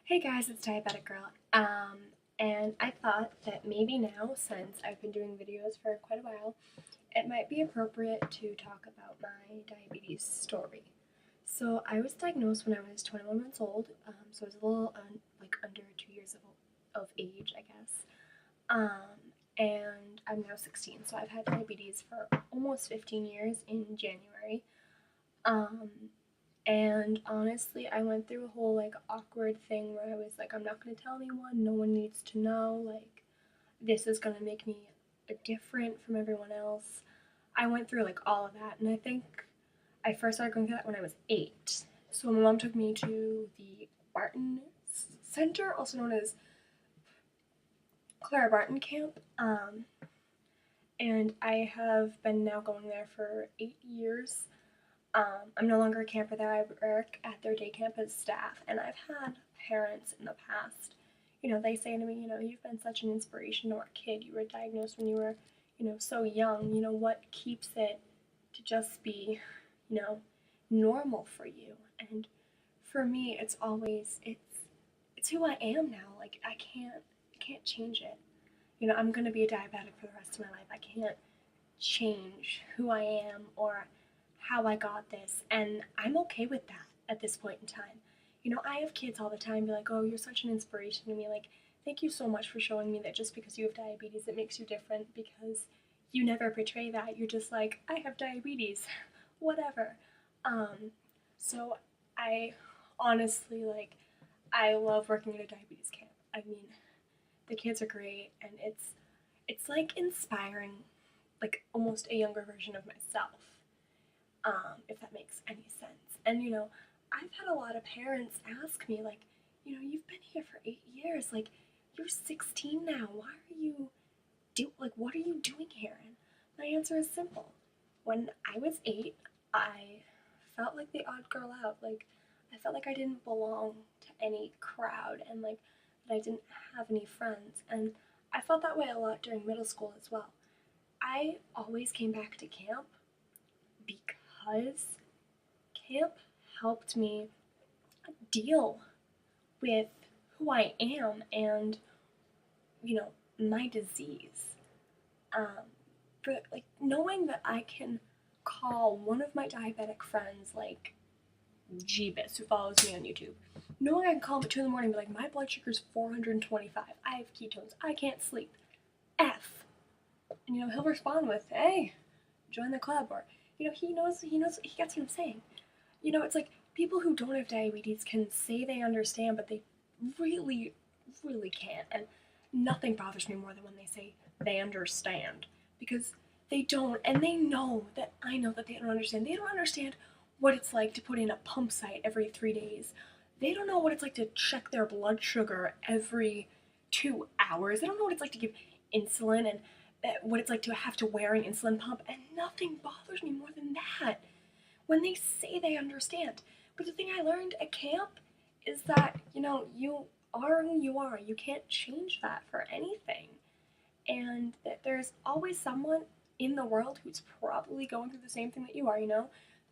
Hey guys, it's Diabetic Girl. And I thought that maybe now, since I've been doing videos for quite a while, it might be appropriate to talk about my diabetes story. So I was diagnosed when I was 21 months old, so I was a little under 2 years of age, I guess. And I'm now 16, so I've had diabetes for almost 15 years in January. Um, and honestly, I went through a whole awkward thing where I was like, I'm not gonna tell anyone, no one needs to know, this is gonna make me different from everyone else. I went through all of that, and I think I first started going through that when I was 8. So my mom took me to the Barton Center, also known as Clara Barton Camp, and I have been now going there for 8 years. I'm no longer a camper there. I work at their day camp as staff, and I've had parents in the past. They say to me, you've been such an inspiration to our kid. You were diagnosed when you were, so young. What keeps it to just be, you know, normal for you? And for me, it's who I am now. I can't change it. I'm gonna be a diabetic for the rest of my life. I can't change who I am or how I got this, and I'm okay with that at this point in time. I have kids all the time be like, "Oh, you're such an inspiration to me." Thank you so much for showing me that just because you have diabetes, it makes you different because you never portray that. You're just like, "I have diabetes," whatever. Um, so I honestly I love working at a diabetes camp. I mean, the kids are great, and it's inspiring, almost a younger version of myself, if that makes any sense. And I've had a lot of parents ask me, you've been here for 8 years, you're 16 now. Why are you what are you doing here? And my answer is simple. When I was 8, I felt like the odd girl out. I felt like I didn't belong to any crowd, and that I didn't have any friends. And I felt that way a lot during middle school as well. I always came back to camp because camp helped me deal with who I am and, my disease. For knowing that I can call one of my diabetic friends, Jeebus, who follows me on YouTube, knowing I can call him at 2 in the morning and be like, my blood sugar's 425, I have ketones, I can't sleep, F. And he'll respond with, hey, join the club, or he gets what I'm saying. It's like people who don't have diabetes can say they understand, but they really, really can't. And nothing bothers me more than when they say they understand, because they don't, and they know that I know that they don't understand. They don't understand what it's like to put in a pump site every 3 days. They don't know what it's like to check their blood sugar every 2 hours. They don't know what it's like to give insulin, and what it's like to have to wear an insulin pump, and nothing bothers me more than that when they say they understand. But the thing I learned at camp is that, you are who you are. You can't change that for anything. And that there's always someone in the world who's probably going through the same thing that you are, the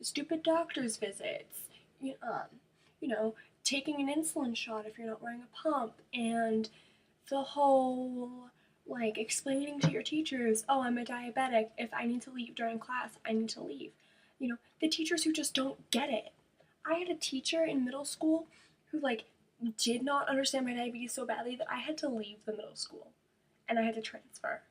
stupid doctor's visits, you, um, you know, taking an insulin shot if you're not wearing a pump, and the whole explaining to your teachers, oh, I'm a diabetic. If I need to leave during class, I need to leave. The teachers who just don't get it. I had a teacher in middle school who did not understand my diabetes so badly that I had to leave the middle school and I had to transfer.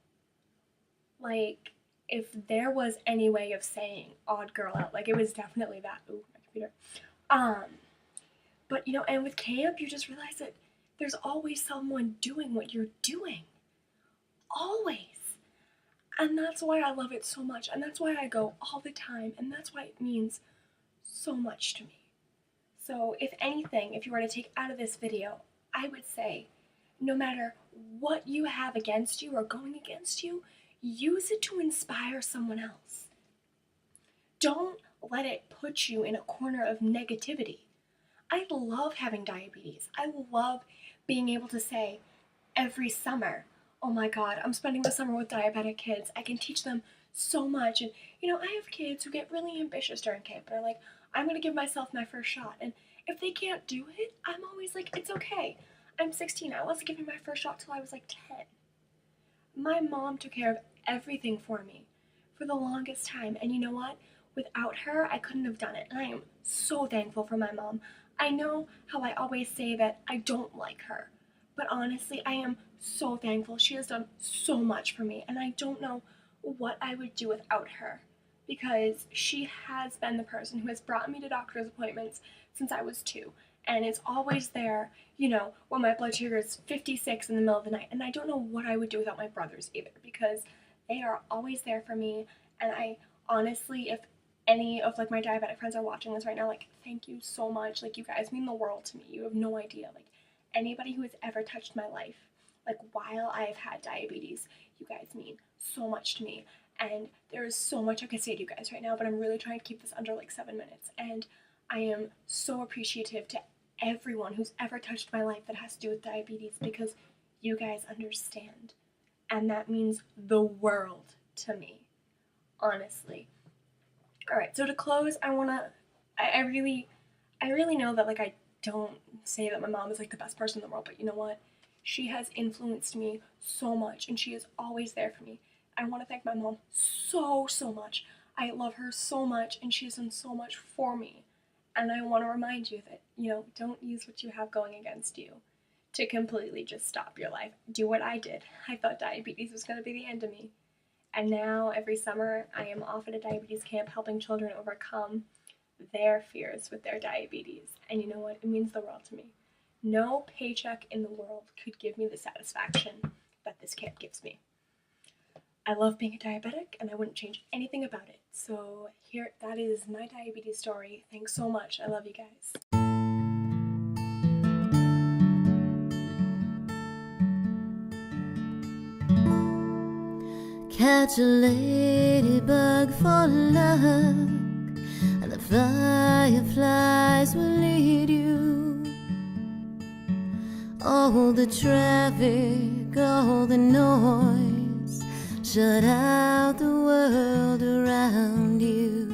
If there was any way of saying odd girl out, it was definitely that. Ooh, my computer. But and with camp, you just realize that there's always someone doing what you're doing. Always. And that's why I love it so much, and that's why I go all the time, and that's why it means so much to me. So if anything, if you were to take out of this video, I would say, no matter what you have against you or going against you, use it to inspire someone else. Don't let it put you in a corner of negativity. I love having diabetes. I love being able to say every summer, oh my god, I'm spending the summer with diabetic kids. I can teach them so much. And I have kids who get really ambitious during camp. They're like, I'm gonna give myself my first shot. And if they can't do it, I'm always like, it's okay. I'm 16. I wasn't giving my first shot till I was like 10. My mom took care of everything for me for the longest time. And you know what? Without her, I couldn't have done it. And I am so thankful for my mom. I know how I always say that I don't like her. But honestly, I am so thankful. She has done so much for me. And I don't know what I would do without her, because she has been the person who has brought me to doctor's appointments since I was 2, and is always there, when my blood sugar is 56 in the middle of the night. And I don't know what I would do without my brothers either, because they are always there for me. And I honestly, if any of like my diabetic friends are watching this right now, like, thank you so much. Like, you guys mean the world to me. You have no idea. Like, anybody who has ever touched my life, like, while I've had diabetes, you guys mean so much to me. And there is so much I could say to you guys right now, but I'm really trying to keep this under like 7 minutes. And I am so appreciative to everyone who's ever touched my life that has to do with diabetes, because you guys understand. And that means the world to me, honestly. All right, so to close, I really know that like I don't say that my mom is like the best person in the world, but you know what? She has influenced me so much, and she is always there for me. I want to thank my mom so much. I love her so much, and she has done so much for me. And I want to remind you that, don't use what you have going against you to completely just stop your life. Do what I did. I thought diabetes was going to be the end of me. And now every summer I am off at a diabetes camp helping children overcome their fears with their diabetes. And you know what? It means the world to me. No paycheck in the world could give me the satisfaction that this camp gives me. I love being a diabetic, and I wouldn't change anything about it. So that is my diabetes story. Thanks so much. I love you guys. Catch a ladybug for luck, and the fireflies will lead you. All the traffic, all the noise, shut out the world around you.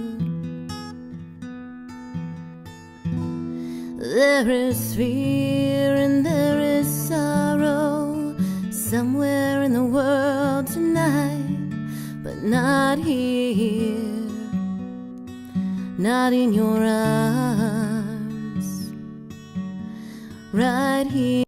There is fear and there is sorrow somewhere in the world tonight, but not here, not in your arms, right here.